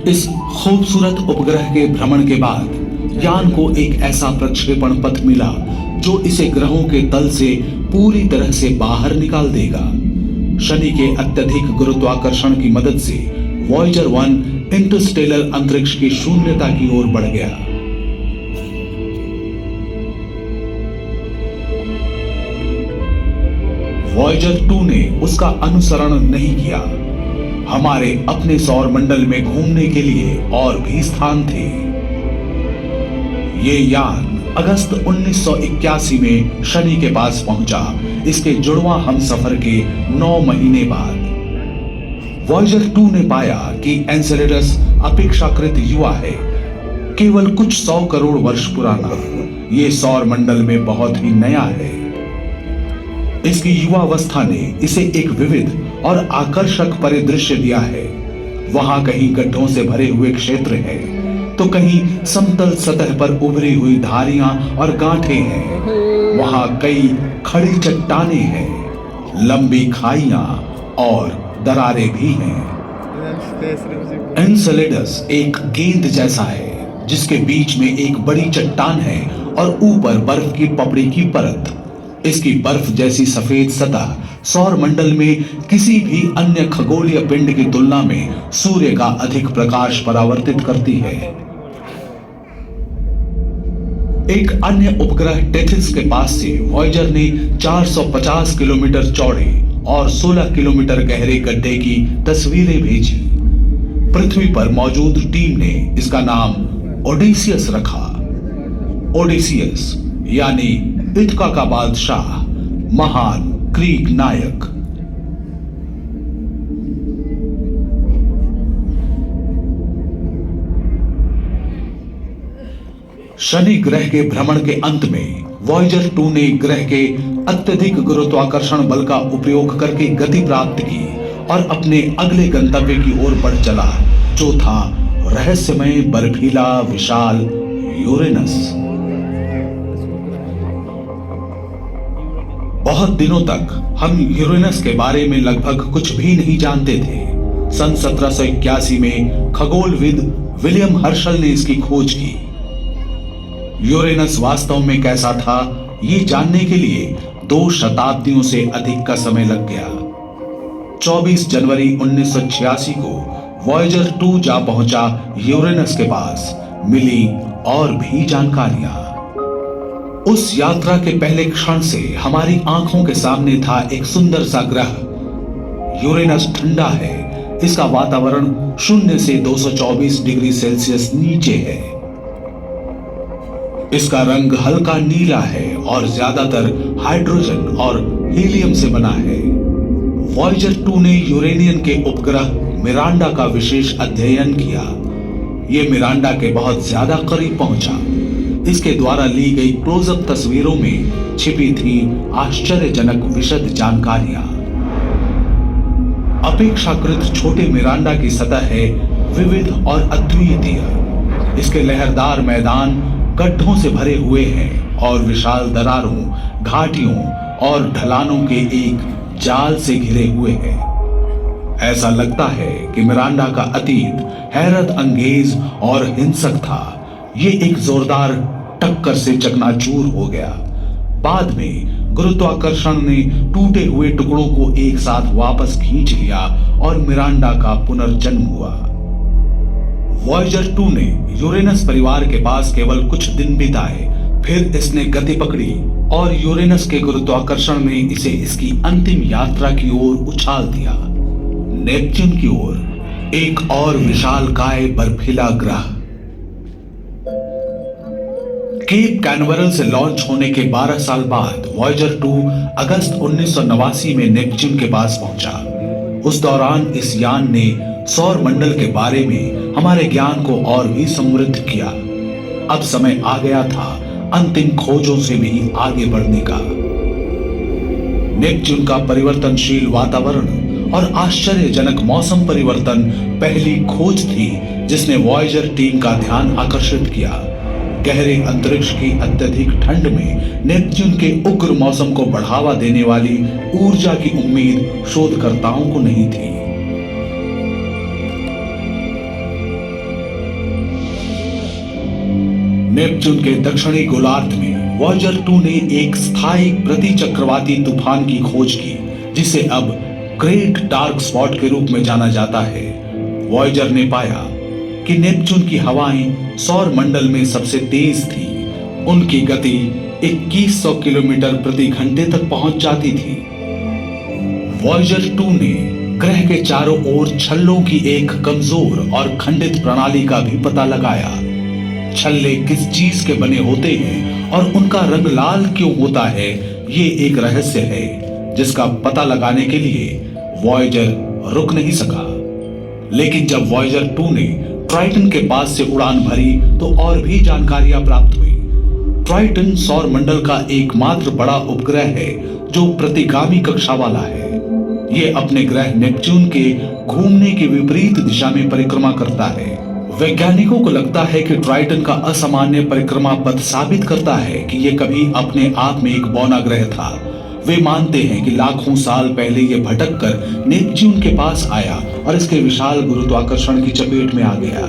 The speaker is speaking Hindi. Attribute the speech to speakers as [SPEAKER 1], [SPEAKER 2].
[SPEAKER 1] इस खूबसूरत उपग्रह के भ्रमण के बाद यान को एक ऐसा प्रक्षेपण पथ मिला जो इसे ग्रहों के तल से पूरी तरह से बाहर निकाल देगा। शनि के अत्यधिक गुरुत्वाकर्षण की मदद से वॉयेजर 1 इंटरस्टेलर अंतरिक्ष की शून्यता की ओर बढ़ गया। वॉयेजर 2 ने उसका अनुसरण नहीं किया। हमारे अपने सौर मंडल में घूमने के लिए और भी स्थान थे। ये यान अगस्त 1981 में शनि के पास पहुंचा, इसके जुड़वा हमसफर के 9 महीने बाद। वॉयेजर 2 ने पाया कि एन्सेलेडस अपेक्षाकृत युवा है, केवल कुछ 100 करोड़ वर्ष पुराना। ये सौर मंडल में बहुत ही नया है। इसकी युवावस्था ने इसे एक विविध और आकर्षक परिदृश्य दिया है। वहां कहीं गड्ढों से भरे हुए क्षेत्र है, तो कहीं समतल सतह पर उभरी हुई धारियां और गांठें हैं। वहां कई खड़ी चट्टानें हैं, लंबी खाइयां और दरारें भी हैं। एन्सेलेडस एक गेंद जैसा है जिसके बीच में एक बड़ी चट्टान है और ऊपर बर्फ की पपड़ी की परत। इसकी बर्फ जैसी सफेद सतह सौर मंडल में किसी भी अन्य खगोलीय पिंड की तुलना में सूर्य का अधिक प्रकाश परावर्तित करती है। एक अन्य उपग्रह टेथिस के पास से वॉयेजर ने 450 किलोमीटर चौड़े और 16 किलोमीटर गहरे गड्ढे की तस्वीरें भेजी। पृथ्वी पर मौजूद टीम ने इसका नाम ओडेसियस रखा। ओडेसियस यानी इथका का बादशाह, महान ग्रीक नायक। शनि ग्रह के भ्रमण के अंत में वॉयेजर 2 ने ग्रह के अत्यधिक गुरुत्वाकर्षण बल का उपयोग करके गति प्राप्त की और अपने अगले गंतव्य की ओर बढ़ चला, जो था रहस्यमय बर्फीला विशाल यूरेनस। बहुत दिनों तक हम यूरेनस के बारे में लगभग कुछ भी नहीं जानते थे। सन 1781 में खगोलविद विलियम हर्शल ने इसकी खोज की। यूरेनस वास्तव में कैसा था, ये जानने के लिए 2 शताब्दियों से अधिक का समय लग गया। 24 जनवरी 1986 को वॉयेजर 2 जा पहुंचा यूरेनस के पास। मिली और भी जानकारियां। उस यात्रा के पहले क्षण से हमारी आंखों के सामने था एक सुंदर सा ग्रह। यूरेनस ठंडा है, इसका वातावरण 0 से 224 डिग्री सेल्सियस नीचे है। इसका रंग हल्का नीला है और ज्यादातर हाइड्रोजन और हीलियम से बना है। वॉयेजर 2 ने यूरेनियन के उपग्रह मिरांडा का विशेष अध्ययन किया। यह मिरांडा के बहुत ज्यादा करीब पहुंचा। इसके द्वारा ली गई क्लोजअप तस्वीरों में छिपी थी आश्चर्यजनक विशद जानकारियां। अपेक्षाकृत छोटे मिरांडा की सतह है विविध और अद्वितीय। इसके लहरदार मैदान गड्ढों से भरे हुए हैं और विशाल दरारों, घाटियों और ढलानों के एक जाल से घिरे हुए हैं। ऐसा लगता है कि मिरांडा का अतीत हैरत अंगेज और हिंसक था। ये एक जोरदार टक्कर से चकनाचूर हो गया। बाद में गुरुत्वाकर्षण ने टूटे हुए टुकड़ों को एक साथ वापस खींच लिया और मिरांडा का पुनर्जन्म हुआ। वॉयेजर 2 ने यूरेनस परिवार के पास केवल कुछ दिन बिताए, फिर इसने गति पकड़ी और यूरेनस के गुरुत्वाकर्षण ने इसे इसकी अंतिम यात्रा की ओर उछाल दिया, नेपच्यून की ओर, एक और विशालकाय बर्फीला ग्रह। केप कैनवरल से लॉन्च होने के 12 साल बाद वॉयेजर 2 अगस्त 1989 में नेपच्यून के पास पहुंचा। उस दौरान इस यान ने सौर मंडल के बारे में हमारे ज्ञान को और भी समृद्ध किया। अब समय आ गया था अंतिम खोजों से भी आगे बढ़ने का। नेपच्यून का परिवर्तनशील वातावरण और आश्चर्यजनक मौसम परिवर्तन पहली खोज थी जिसने वॉयेजर टीम का ध्यान आकर्षित किया। गहरे अंतरिक्ष की अत्यधिक ठंड में नेपच्यून के उग्र मौसम को बढ़ावा देने वाली ऊर्जा की उम्मीद शोधकर्ताओं को नहीं थी। नेपच्यून के दक्षिणी गोलार्ध में वॉयेजर 2 ने एक स्थायी प्रतिचक्रवाती तूफान की खोज की, जिसे अब ग्रेट डार्क स्पॉट के रूप में जाना जाता है। वॉयेजर ने पाया कि नेपच्यून की हवाएं सौर मंडल में सबसे तेज थी। उनकी गति 2100 किलोमीटर प्रति घंटे तक पहुंच जाती थी। वॉयेजर 2 ने ग्रह के चारों ओर छल्लों की एक कमजोर और खंडित प्रणाली का भी पता लगाया। छल्ले किस चीज के बने होते हैं और उनका रंग लाल क्यों होता है, ये एक रहस्य है जिसका पता लगाने के लिए वॉयेजर रुक नहीं सका। लेकिन जब वॉयेजर 2 ने ट्राइटन के पास से उड़ान भरी तो और भी जानकारियां प्राप्त हुई। ट्राइटन सौर मंडल का एकमात्र बड़ा उपग्रह है जो प्रतिगामी कक्षा वाला है। ये अपने ग्रह नेपच्यून के घूमने की विपरीत दिशा में परिक्रमा करता है। वैज्ञानिकों को लगता है कि ट्राइटन का असामान्य परिक्रमा पथ साबित करता है कि यह कभी अपने आप में एक बौना ग्रह था। वे मानते हैं कि लाखों साल पहले यह भटक कर नेपच्यून के पास आया और इसके विशाल गुरुत्वाकर्षण की चपेट में आ गया।